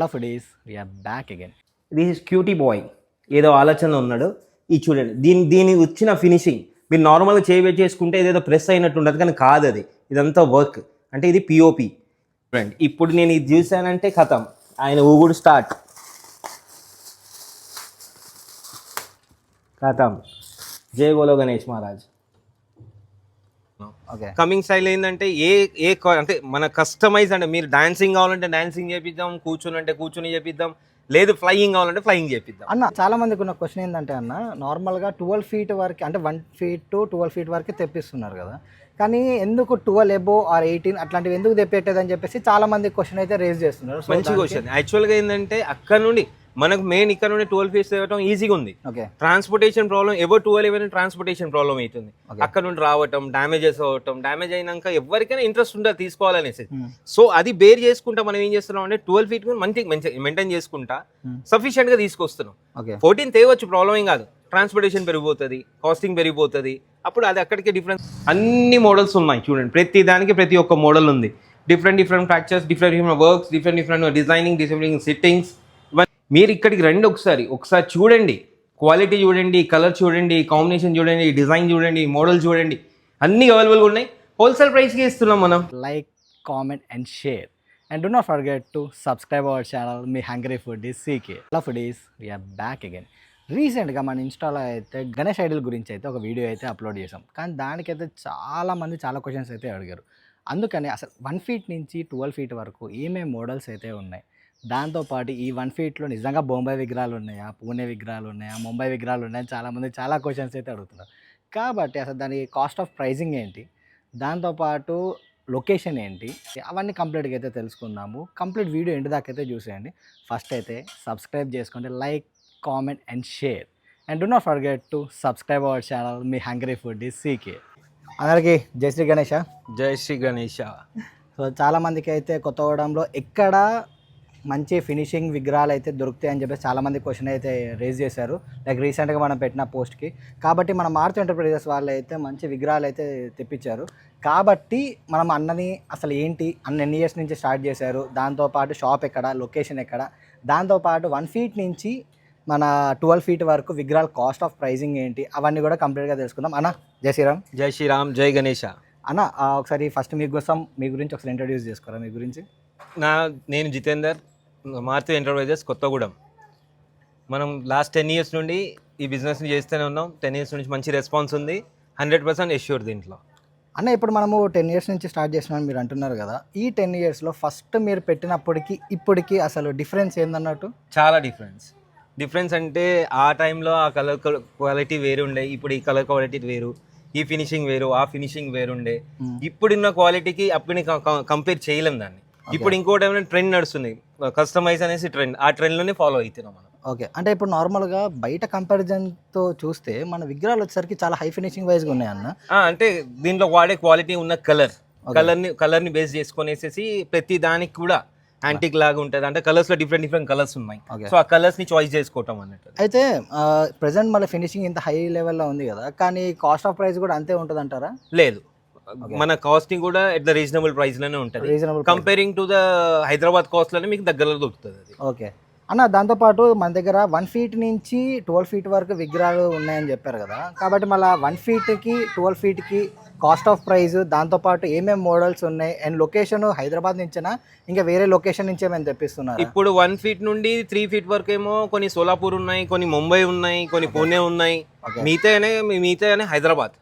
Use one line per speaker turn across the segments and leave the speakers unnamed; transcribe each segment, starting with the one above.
Hello foodies, we are back again.
This is cutie boy ఏదో ఆలోచనలో ఉన్నాడు. ఈ చూడండి దీని వచ్చిన ఫినిషింగ్ మీరు నార్మల్గా చేసుకుంటే ఏదేదో ప్రెస్ అయినట్టు ఉండదు, కానీ కాదు అది. ఇదంతా వర్క్ అంటే ఇది పిఓపి. చూడండి ఇప్పుడు నేను ఇది చూసానంటే కథం, ఆయన ఊగుడు స్టార్ట్, కథం. జై బోలో గణేష్ మహారాజ్. కమింగ్ స్టైల్ ఏంటంటే అంటే మన కస్టమైజ్, అంటే మీరు డాన్సింగ్ కావాలంటే డాన్సింగ్ చేపిద్దాం, కూర్చుని అంటే కూర్చుని చేపిద్దాం, లేదు ఫ్లయింగ్ కావాలంటే ఫ్లయింగ్ చేపిద్దాం.
అన్న చాలా మందికి ఉన్న క్వశ్చన్ ఏంటంటే అన్న, నార్మల్గా 12 feet వరకు అంటే 1 feet to 12 feet వరకు తెప్పిస్తున్నారు కదా, కానీ ఎందుకు 12 above or 18 అట్లాంటివి ఎందుకు తెప్పేటదని చెప్పేసి చాలా మంది క్వశ్చన్ అయితే రేజ్ చేస్తున్నారు.
మంచి క్వశ్చన్. యాక్చువల్గా ఏంటంటే అక్కడ నుండి మనకు మెయిన్ ఇక్కడ నుండి 12 feet తేవటం ఈజీగా ఉంది. ట్రాన్స్పోర్టేషన్ ప్రాబ్లం, ఎవరు 12 ట్రాన్స్పోర్టేషన్ ప్రాబ్లం అవుతుంది. అక్కడ నుండి రావటం, డ్యామేజెస్ అవ్వటం, డ్యామేజ్ అయినాక ఎవరికైనా ఇంట్రెస్ట్ ఉంటుంది తీసుకోవాలనేసి. సో అది బేర్ చేసుకుంటా మనం ఏం చేస్తున్నాం అంటే 12 feet మంచి మెయింటైన్ చేసుకుంటా సఫిషియెంట్ గా తీసుకొస్తున్నాం. 14 తేవచ్చు, ప్రాబ్లం ఏం కాదు. ట్రాన్స్పోర్టేషన్ పెరిగిపోతుంది, కాస్టింగ్ పెరిగిపోతుంది, అప్పుడు అది అక్కడికి డిఫరెన్స్. అన్ని మోడల్స్ ఉన్నాయి చూడండి, ప్రతి దానికి ప్రతి ఒక్క మోడల్ ఉంది. Different fractures, different works, different designing, different sittings. మీరు ఇక్కడికి రండి, ఒకసారి చూడండి, క్వాలిటీ చూడండి, కలర్ చూడండి, కాంబినేషన్ చూడండి, డిజైన్ చూడండి, మోడల్ చూడండి, అన్నీ అవైలబుల్గా ఉన్నాయి. హోల్సేల్ ప్రైస్కి ఇస్తున్నాం మనం.
Like, comment and share and do not forget to subscribe our channel మీ hungry foodies CK. Hello foodies, we are back again. రీసెంట్గా మన ఇన్స్టాలో అయితే గణేష్ ఐడల్ గురించి అయితే ఒక వీడియో అయితే అప్లోడ్ చేసాం, కానీ దానికైతే చాలామంది చాలా క్వశ్చన్స్ అయితే అడిగారు. అందుకని అసలు 1 feet నుంచి 12 feet వరకు ఏమేమి మోడల్స్ అయితే ఉన్నాయి, దాంతోపాటు ఈ 1 feetలో నిజంగా బొంబాయి విగ్రహాలు ఉన్నాయా, పూణే విగ్రహాలు ఉన్నాయా, ముంబై విగ్రహాలు ఉన్నాయా, చాలామంది చాలా క్వశ్చన్స్ అయితే అడుగుతున్నారు. కాబట్టి అసలు దాని కాస్ట్ ఆఫ్ ప్రైజింగ్ ఏంటి, దాంతోపాటు లొకేషన్ ఏంటి, అవన్నీ కంప్లీట్గా అయితే తెలుసుకుందాము. కంప్లీట్ వీడియో ఎండ్ దాకా అయితే చూసేయండి. ఫస్ట్ అయితే సబ్స్క్రైబ్ చేసుకోండి, like, comment and share and do not forget to subscribe our channel మీ హంగ్రీ ఫుడీస్ సీకే. అందరికీ జై శ్రీ గణేష.
జై శ్రీ గణేష.
సో చాలామందికి అయితే కొత్తగూడెంలో ఎక్కడ మంచి ఫినిషింగ్ విగ్రహాలు అయితే దొరుకుతాయి అని చెప్పేసి చాలామంది క్వశ్చన్ అయితే రేజ్ చేశారు, లైక్ రీసెంట్గా మనం పెట్టిన పోస్ట్కి. కాబట్టి మన మారుతి ఎంటర్ప్రైజెస్ వాళ్ళు అయితే మంచి విగ్రహాలు అయితే తెప్పించారు. కాబట్టి మనం అన్నని అసలు ఏంటి, ఎన్ని ఇయర్స్ నుంచి స్టార్ట్ చేశారు, దాంతోపాటు షాప్ ఎక్కడ, లొకేషన్ ఎక్కడ, దాంతోపాటు 1 feet నుంచి మన 12 feet వరకు విగ్రహాల కాస్ట్ ఆఫ్ ప్రైజింగ్ ఏంటి, అవన్నీ కూడా కంప్లీట్గా తెలుసుకుందాం. అన్న జై శ్రీరామ్.
జై శ్రీరామ్, జై గణేష.
అన్న ఒకసారి ఫస్ట్ మీ గురించి ఒకసారి ఇంట్రడ్యూస్ చేసుకోరా. మీ గురించి.
నేను జితేందర్, మారుతి ఎంటర్ప్రైజెస్, కొత్తగూడెం. మనం లాస్ట్ 10 years నుండి ఈ బిజినెస్ని చేస్తూనే ఉన్నాం. 10 years నుంచి మంచి రెస్పాన్స్ ఉంది, 100% ఎష్యూర్ దీంట్లో.
అన్న ఇప్పుడు మనము 10 years నుంచి స్టార్ట్ చేసినామని మీరు అంటున్నారు కదా, ఈ 10 yearsలో ఫస్ట్ మీరు పెట్టినప్పటికి ఇప్పటికి అసలు డిఫరెన్స్ ఏందన్నట్టు?
చాలా డిఫరెన్స్ అంటే ఆ టైంలో ఆ కలర్ క్వాలిటీ వేరు ఉండే, ఇప్పుడు ఈ కలర్ క్వాలిటీ వేరు, ఈ ఫినిషింగ్ వేరు, ఆ ఫినిషింగ్ వేరుండే. ఇప్పుడున్న క్వాలిటీకి అప్పుడు కంపేర్ చేయలేం దాన్ని. ఇప్పుడు ఇంకోటి ఏమైనా ట్రెండ్ నడుస్తుంది, కస్టమైజ్ అనేసి ట్రెండ్, ఆ ట్రెండ్లోనే ఫాలో అవుతున్నాం మనం.
ఓకే, అంటే ఇప్పుడు నార్మల్గా బయట కంపారిజన్తో చూస్తే మన విగ్రహాలు వచ్చేసరికి చాలా హై ఫినిషింగ్ వైజ్గా ఉన్నాయి అన్న.
అంటే దీంట్లో వాడే క్వాలిటీ ఉన్న కలర్ని బేస్ చేసుకునేసి ప్రతి దానికి కూడా యాంటిక్ లాగా ఉంటుంది. అంటే కలర్స్లో డిఫరెంట్ కలర్స్ ఉన్నాయి, సో ఆ కలర్స్ని చాయిస్ చేసుకోవటం అన్నట్టు.
అయితే ప్రెసెంట్ మళ్ళీ ఫినిషింగ్ ఇంత హై లెవెల్లో ఉంది కదా, కానీ కాస్ట్ ఆఫ్ ప్రైస్ కూడా అంతే ఉంటుంది అంటారా?
లేదు, మన కాస్టింగ్ కూడా ఎట్ ద రీజనబుల్ ప్రైస్ లోనే ఉంటుంది. Comparing to the Hyderabad cost లోనే మీకు దగ్గరలో దొరుకుతుంది అది.
ఓకే అన్న, దాంతోపాటు మన దగ్గర 1 feet నుంచి 12 feet వరకు విగ్రహాలు ఉన్నాయని చెప్పారు కదా, కాబట్టి మళ్ళీ 1 feetకి 12 feetకి కాస్ట్ ఆఫ్ ప్రైస్, దాంతోపాటు ఏమేమి మోడల్స్ ఉన్నాయి అండ్ లొకేషన్ హైదరాబాద్ నుంచేనా ఇంకా వేరే లొకేషన్ నుంచి ఏమైనా తెప్పిస్తున్నారు?
ఇప్పుడు 1 feet నుండి 3 feet వరకు ఏమో కొన్ని సోలాపూర్ ఉన్నాయి, కొన్ని ముంబై ఉన్నాయి, కొన్ని పూణే ఉన్నాయి, మిగతా హైదరాబాద్.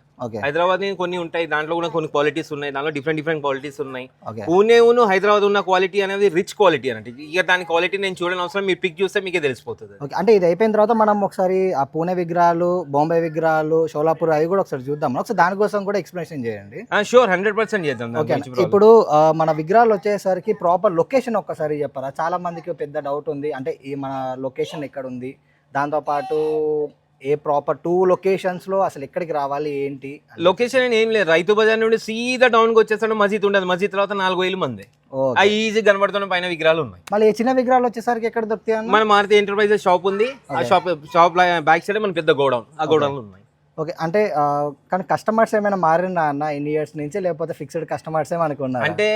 హైదరాబాద్ కొన్ని ఉంటాయి, దాంట్లో కూడా కొన్ని క్వాలిటీస్ ఉన్నాయి, దాంట్లో డిఫరెంట్ క్వాలిటీస్ ఉన్నాయి. పూణే హైదరాబాద్ ఉన్న క్వాలిటీ అనేది రిచ్ క్వాలిటీ అన్నట్టు. ఇక దాని క్వాలిటీ నేను చూడని అవసరం, మీరు పిక్ చూస్తే మీకే తెలిసిపోతుంది.
అంటే ఇది అయిపోయిన తర్వాత మనం ఒకసారి ఆ పూణే విగ్రహాలు, బొంబాయి విగ్రహాలు, షోలాపూర్ అవి కూడా ఒకసారి చూద్దాం. ఒకసారి దానికోసం కూడా ఎక్స్ప్లెనేషన్ చేయండి.
షూర్, 100% చేద్దాం.
ఇప్పుడు మన విగ్రహాలు వచ్చేసరికి ప్రాపర్ లొకేషన్ ఒక్కసారి చెప్పరా, చాలా మందికి పెద్ద డౌట్ ఉంది. అంటే ఈ మన లొకేషన్ ఎక్కడ ఉంది, దాంతోపాటు ఏ ప్రాపర్ 2 లొకేషన్స్లో అసలు ఎక్కడికి రావాలి ఏంటి?
లొకేషన్ ఏం లేదు, రైతు బజార్ నుండి సీదా టౌన్కి వచ్చేస్తాడు, మసీద్ ఉండదు, మసీద్ తర్వాత 4,000 మంది ఈజీ కనబడుతున్న పైన విగ్రహాలు ఉన్నాయి.
మళ్ళీ చిన్న విగ్రహాలు వచ్చేసరికి ఎక్కడ దొరుకుతాయి?
మన మారుతి ఎంటర్ప్రైజెస్ షాప్ ఉంది, ఆ షాప్ బ్యాక్ సైడ్ మన పెద్ద గోడౌన్, ఆ గోడౌన్లు ఉన్నాయి.
ఓకే, అంటే కానీ కస్టమర్స్ ఏమైనా మారినా అన్న ఇన్ని ఇయర్స్ నుంచి, లేకపోతే ఫిక్స్డ్ కస్టమర్స్ మనకు ఉన్నారు?
అంటే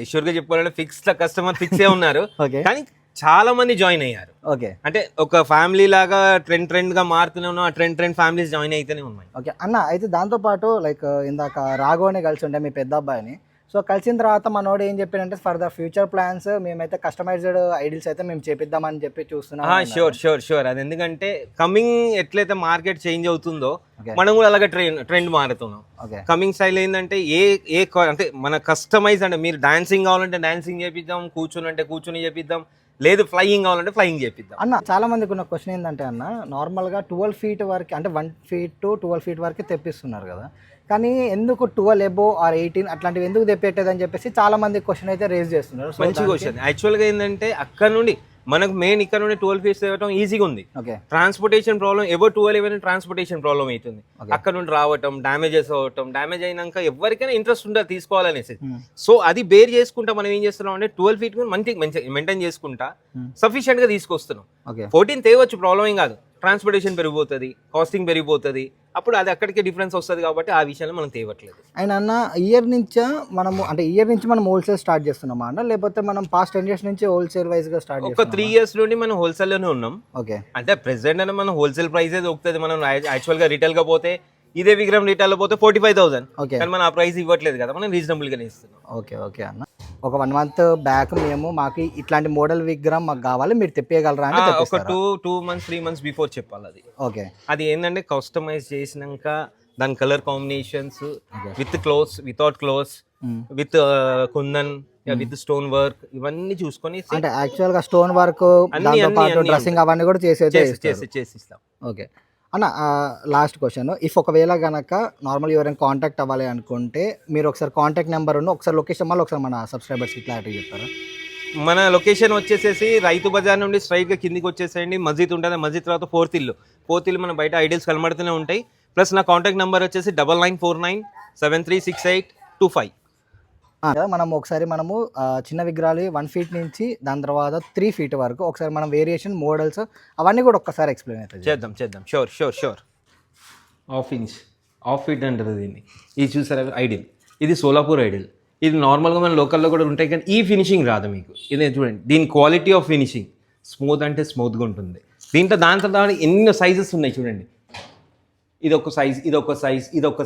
ఐశ్వర్గా చెప్పుకోవాలంటే ఫిక్స్డ్ కస్టమర్ ఫిక్సే ఉన్నారు, కానీ చాలా మంది జాయిన్ అయ్యారు.
ఓకే.
అంటే ఒక ఫ్యామిలీ లాగా ట్రెండ్ గా మారుతూనే ఉన్నాం. ఆ ట్రెండ్ ఫ్యామిలీస్ జాయిన్ అయితేనే ఉన్నాయి.
ఓకే అన్న, అయితే దాంతోపాటు లైక్ ఇందాక రాఘవని కలిసి ఉండే మీ పెద్ద అబ్బాయిని, సో కలిసిన తర్వాత మనోడు ఏం చెప్పాడంటే ఫర్ ద ఫ్యూచర్ ప్లాన్స్ మేమైతే కస్టమైజ్డ్ ఐడిల్స్ అయితే మేము చేపిద్దామని చెప్పి చూస్తున్నాం.
షూర్ అది ఎందుకంటే కమింగ్ ఎట్లయితే మార్కెట్ చేంజ్ అవుతుందో మనం కూడా అలాగే ట్రెండ్ మారుతున్నాం. కమింగ్ స్టైల్ ఏంటంటే అంటే మన కస్టమైజ్ అంటే మీరు డాన్సింగ్ కావాలంటే డాన్సింగ్ చేపిద్దాం, కూర్చొని అంటే కూర్చొని చేపిద్దాం, లేదు ఫ్లయింగ్ కావాలంటే ఫ్లయింగ్ చేపిద్దాం.
అన్న చాలా మందికి ఉన్న క్వశ్చన్ ఏంటంటే అన్న, నార్మల్గా 12 feet వరకు అంటే 1 feet to 12 feet వరకు తెప్పిస్తున్నారు కదా, కానీ ఎందుకు 12 above or 18 అట్లాంటివి ఎందుకు తెప్పేటదని చెప్పేసి చాలా మంది క్వశ్చన్ అయితే రేజ్ చేస్తున్నారు.
మంచి క్వశ్చన్. యాక్చువల్గా ఏంటంటే అక్కడ నుండి మనకు మెయిన్ ఇక్కడ నుండి 12 feet తేవటం ఈజీగా ఉంది. ట్రాన్స్పోర్టేషన్ ప్రాబ్లం ఎవరు 12 ట్రాన్స్పోర్టేషన్ ప్రాబ్లం అవుతుంది. అక్కడ నుండి రావటం, డ్యామేజెస్ అవ్వటం, డ్యామేజ్ అయినాక ఎవరికైనా ఇంట్రెస్ట్ ఉండదు తీసుకోవాలనేసి. సో అది బేర్ చేసుకుంటా మనం ఏం చేస్తున్నాం అంటే 12 feet మంచిగా మెయింటైన్ చేసుకుంటా సఫిషియెంట్ గా తీసుకొస్తున్నాం. 14 తేవచ్చు, ప్రాబ్లం ఏం కాదు. ట్రాన్స్పోర్టేషన్ పెరిగిపోతుంది, కాస్టింగ్ పెరిగిపోతుంది, అప్పుడు అది అక్కడికే డిఫరెన్స్ వస్తుంది. కాబట్టి ఆ విషయంలో మనం తేవట్లేదు.
అండ్ అన్న, ఇయర్ నుంచి మనం హోల్సేల్ స్టార్ట్ చేస్తున్నామా అన్న, లేకపోతే మనం పాస్ట్ 10 years నుంచి హోల్సేల్ వైజ్ గా స్టార్ట్
ఒక 3 years నుండి మనం హోల్సేల్ లోనే ఉన్నాం.
ఓకే.
అంటే ప్రెసెంట్ అని మనం హోల్సేల్ ప్రైస్ దొరుకుతుంది. మనం యాక్చువల్ గా రిటైల్ గా పోతే ఇదే విగ్రహం రిటైల్ లో పోతే 45,000, కానీ మనం ఆ ప్రైస్ ఇవ్వట్లేదు కదా, మనం రీజనబుల్ గానే ఇస్తున్నాం.
ఓకే అన్న, ఒక 1 month బ్యాక్ మాకు ఇట్లాంటి మోడల్ విగ్రహం మాకు కావాలి, మీరు తెప్పేయగలరా అని
ఒక 2 months 3 months బిఫోర్ చెప్పాలి. అది
ఓకే.
అది ఏంటంటే కస్టమైజ్ చేసినాక దాని colour combinations with clothes, without clothes, with kundan, with stone work, ఇవన్నీ చూసుకొని
అంటే యాక్చువల్ గా స్టోన్ వర్క్ డ్రెస్సింగ్ అవన్నీ కూడా చేసిస్తాం. ఓకే అన్న, లాస్ట్ క్వశ్చన్, ఇఫ్ ఒకవేళ కనుక నార్మల్ ఎవరైనా కాంటాక్ట్ అవ్వాలి అనుకుంటే మీరు ఒకసారి కాంటాక్ట్ నెంబర్ ఒకసారి లొకేషన్ మళ్ళీ ఒకసారి మన సబ్స్క్రైబర్స్కి క్లారిటీ చెప్తారా?
మన లొకేషన్ వచ్చేసేసి రైతు బజార్ నుండి స్ట్రైట్గా కిందికి వచ్చేసేయండి. మస్జిద్ ఉంటుంది, మస్జిద్ తర్వాత ఫోర్త్ ఇల్లు మన బయట ఐడియల్స్ కనబడుతూనే ఉంటాయి. ప్లస్ నా కాంటాక్ట్ నెంబర్ వచ్చేసి 9949736825.
మనం ఒకసారి చిన్న విగ్రహాలు 1 feet నుంచి దాని తర్వాత 3 feet వరకు ఒకసారి మనం వేరియేషన్ మోడల్స్ అవన్నీ కూడా ఒక్కసారి ఎక్స్ప్లెయిన్ అవుతుంది.
చేద్దాం. షూర్. హాఫ్ ఫీట్ అంటారు దీన్ని. ఇది చూసారా ఐడిల్, ఇది సోలాపూర్ ఐడిల్. ఇది నార్మల్గా మన లోకల్లో కూడా ఉంటాయి, కానీ ఈ ఫినిషింగ్ రాదు మీకు. ఇది చూడండి, దీని క్వాలిటీ ఆఫ్ ఫినిషింగ్ స్మూత్ అంటే స్మూత్గా ఉంటుంది. దాంట్లో ఎన్నో సైజెస్ ఉన్నాయి చూడండి. ఇదొక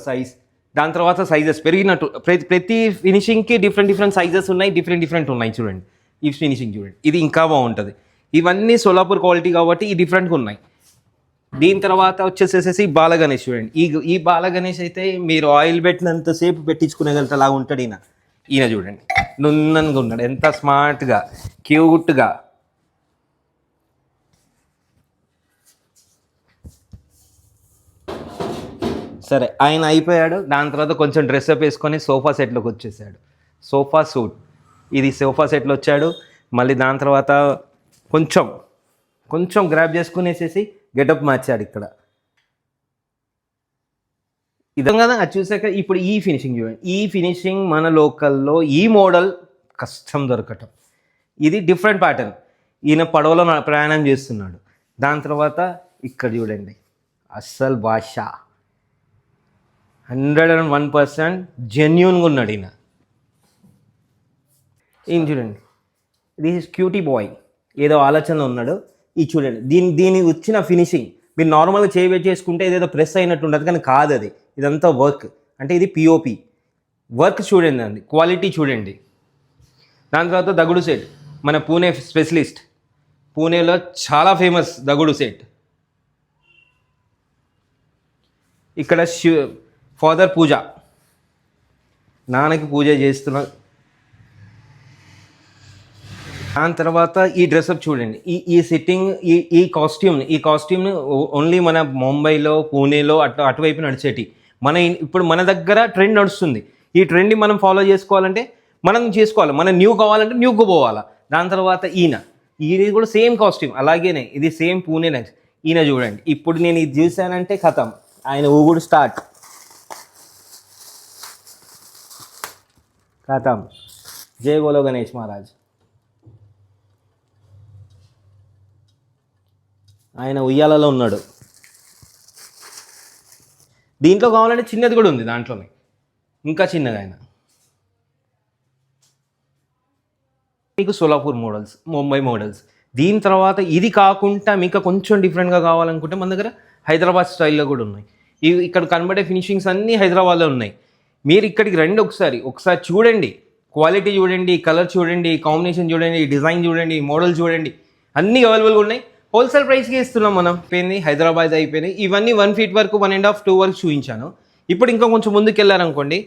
సైజ్, దాని తర్వాత సైజెస్ పెరిగినట్టు ప్రతి ఫినిషింగ్కి డిఫరెంట్ సైజెస్ ఉన్నాయి, డిఫరెంట్ ఉన్నాయి చూడండి. ఈ ఫినిషింగ్ చూడండి, ఇది ఇంకా బాగుంటుంది. ఇవన్నీ సోలాపూర్ క్వాలిటీ కాబట్టి ఈ డిఫరెంట్గా ఉన్నాయి. దీని తర్వాత వచ్చేసేసి బాలగణేష్ చూడండి. ఈ బాలగణేష్ అయితే మీరు ఆయిల్ పెట్టినంతసేపు పెట్టించుకునేగలలాగా ఉంటాడు. ఈయన చూడండి, నున్నగా ఉన్నాడు, ఎంత స్మార్ట్గా క్యూట్గా. సరే, ఆయన అయిపోయాడు. దాని తర్వాత కొంచెం డ్రెస్అప్ వేసుకొని సోఫా సెట్లోకి వచ్చేసాడు. సోఫా సూట్, ఇది సోఫా సెట్లో వచ్చాడు. మళ్ళీ దాని తర్వాత కొంచెం గ్రాప్ చేసుకునేసేసి గెటప్ మార్చాడు ఇక్కడ. ఇదే కదా అది చూసాక ఇప్పుడు ఈ ఫినిషింగ్ చూడండి. ఈ ఫినిషింగ్ మన లోకల్లో ఈ మోడల్ కష్టం దొరకటం. ఇది డిఫరెంట్ ప్యాటర్న్. ఈయన పడవలో ప్రయాణం చేస్తున్నాడు. దాని తర్వాత ఇక్కడ చూడండి, అస్సలు భాష 101% జెన్యూన్గా ఉన్నాడు ఈయన. ఈయన చూడండి, దిస్ ఇస్ క్యూటీ బాయ్, ఏదో ఆలోచనలో ఉన్నాడు. ఇది చూడండి, దీని వచ్చిన ఫినిషింగ్ మీరు నార్మల్గా చేసుకుంటే ఏదేదో ప్రెస్ అయినట్టు ఉండదు, కానీ కాదు అది. ఇదంతా వర్క్, అంటే ఇది పిఓపి వర్క్. చూడండి అండి, క్వాలిటీ చూడండి. దాని తర్వాత దగుడు సెట్, మన పూణే స్పెషలిస్ట్, పూణేలో చాలా ఫేమస్ దగుడు సెట్. ఇక్కడ ఫాదర్ పూజ, నాన్నకి పూజ చేస్తున్నా. దాని తర్వాత ఈ డ్రెస్అప్ చూడండి, ఈ సిట్టింగ్, ఈ కాస్ట్యూమ్ని ఓన్లీ మన ముంబైలో, పూణేలో అటువైపు నడిచేటి. ఇప్పుడు మన దగ్గర ట్రెండ్ నడుస్తుంది. ఈ ట్రెండ్ని మనం ఫాలో చేసుకోవాలంటే మనం చేసుకోవాలి. మనం న్యూ కావాలంటే న్యూకు పోవాలా. దాని తర్వాత ఇది కూడా సేమ్ కాస్ట్యూమ్, అలాగేనే ఇది సేమ్ పూణే నెక్స్ట్. ఈయన చూడండి, ఇప్పుడు నేను ఇది చూశానంటే ఖతం, ఆయన ఊగుడు స్టార్ట్, ఖతం. జై బోలో గణేష్ మహారాజ్. ఆయన ఉయ్యాలలో ఉన్నాడు. దీంట్లో కావాలంటే చిన్నది కూడా ఉంది, దాంట్లోనే ఇంకా చిన్నగా. ఆయన మీకు సోలాపూర్ మోడల్స్, ముంబై మోడల్స్, దీని తర్వాత ఇది కాకుండా మీకు కొంచెం డిఫరెంట్గా కావాలనుకుంటే మన దగ్గర హైదరాబాద్ స్టైల్లో కూడా ఉన్నాయి. ఇవి ఇక్కడ కనబడే ఫినిషింగ్స్ అన్నీ హైదరాబాద్లో ఉన్నాయి. మీరు ఇక్కడికి రండి, ఒకసారి చూడండి, క్వాలిటీ చూడండి, కలర్ చూడండి, కాంబినేషన్ చూడండి, డిజైన్ చూడండి, మోడల్ చూడండి, అన్నీ అవైలబుల్గా ఉన్నాయి. హోల్సేల్ ప్రైస్కి ఇస్తున్నాం మనం. అయిపోయింది, హైదరాబాద్ అయిపోయినాయి. ఇవన్నీ 1 feet వరకు 1.5 2 వరకు చూపించాను. ఇప్పుడు ఇంకా కొంచెం ముందుకు వెళ్ళారనుకోండి,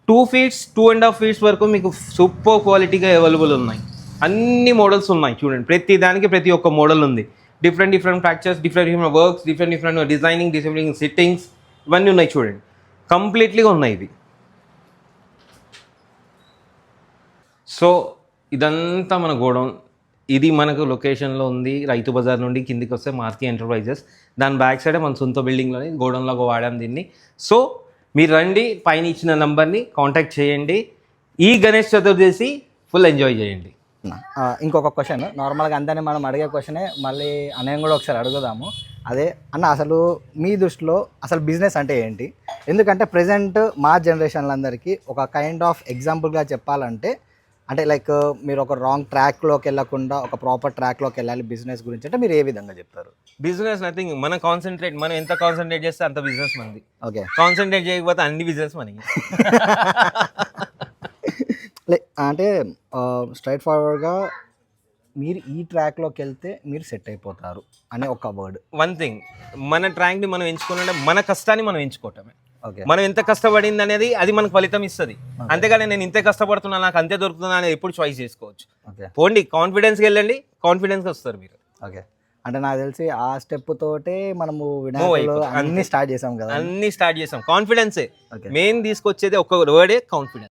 2 feet 2.5 feet వరకు మీకు సూపర్ క్వాలిటీగా అవైలబుల్ ఉన్నాయి. అన్ని మోడల్స్ ఉన్నాయి చూడండి. ప్రతి దానికి ప్రతి ఒక్క మోడల్ ఉంది. Different fractures, different works, different designing, different sittings, ఇవన్నీ ఉన్నాయి చూడండి. కంప్లీట్లీగా ఉన్నాయి ఇవి. సో ఇదంతా మన గోడౌన్. ఇది మనకు లొకేషన్లో ఉంది. రైతు బజార్ నుండి కిందికి వస్తే మారుతి ఎంటర్ప్రైజెస్, దాని బ్యాక్ సైడే మన సొంత బిల్డింగ్లోని గోడౌన్లో వాడాం దీన్ని. సో మీరు రండి, పైన ఇచ్చిన నెంబర్ని కాంటాక్ట్ చేయండి. ఈ గణేష్ చతుర్దశి ఫుల్ ఎంజాయ్ చేయండి.
ఇంకొక క్వశ్చన్, నార్మల్గా అందరినీ మనం అడిగే క్వశ్చనే మళ్ళీ అన్నయ్య కూడా ఒకసారి అడుగుదాము. అదే అన్న, అసలు మీ దృష్టిలో అసలు బిజినెస్ అంటే ఏంటి? ఎందుకంటే ప్రజెంట్ మా జనరేషన్లందరికీ ఒక కైండ్ ఆఫ్ ఎగ్జాంపుల్గా చెప్పాలంటే, అంటే లైక్ మీరు ఒక రాంగ్ ట్రాక్లోకి వెళ్ళకుండా ఒక ప్రాపర్ ట్రాక్లోకి వెళ్ళాలి బిజినెస్ గురించి అంటే మీరు ఏ విధంగా చెప్తారు?
బిజినెస్ నథింగ్, మనం ఎంత కాన్సన్ట్రేట్ చేస్తే అంత బిజినెస్ మనది.
ఓకే,
కాన్సన్ట్రేట్ చేయకపోతే అన్ని బిజినెస్ మనకి.
అంటే స్ట్రైట్ ఫార్వర్డ్గా మీరు ఈ ట్రాక్లోకి వెళ్తే మీరు సెట్ అయిపోతారు అనే ఒక వర్డ్.
వన్ థింగ్, మన ట్రాక్ని మనం ఎంచుకున్నట్టే మన కష్టాన్ని మనం ఎంచుకోవటమే.
ఓకే,
మనం ఎంత కష్టపడింది అనేది అది మనకు ఫలితం ఇస్తుంది. అంతేగాని నేను ఇంతే కష్టపడుతున్నా నాకు అంతే దొరుకుతున్నా అనేది ఎప్పుడు చాయిస్ చేసుకోవచ్చు.
ఓకే,
పోండి, కాన్ఫిడెన్స్కి వెళ్ళండి, కాన్ఫిడెన్స్గా వస్తారు మీరు.
ఓకే. అంటే నాకు తెలిసి ఆ స్టెప్ తోటే మనము వినాయకులు అన్ని స్టార్ట్ చేసాం కదా.
అన్ని స్టార్ట్ చేసాం. కాన్ఫిడెన్సే మెయిన్ తీసుకొచ్చేది, ఒక వర్డే కాన్ఫిడెన్స్.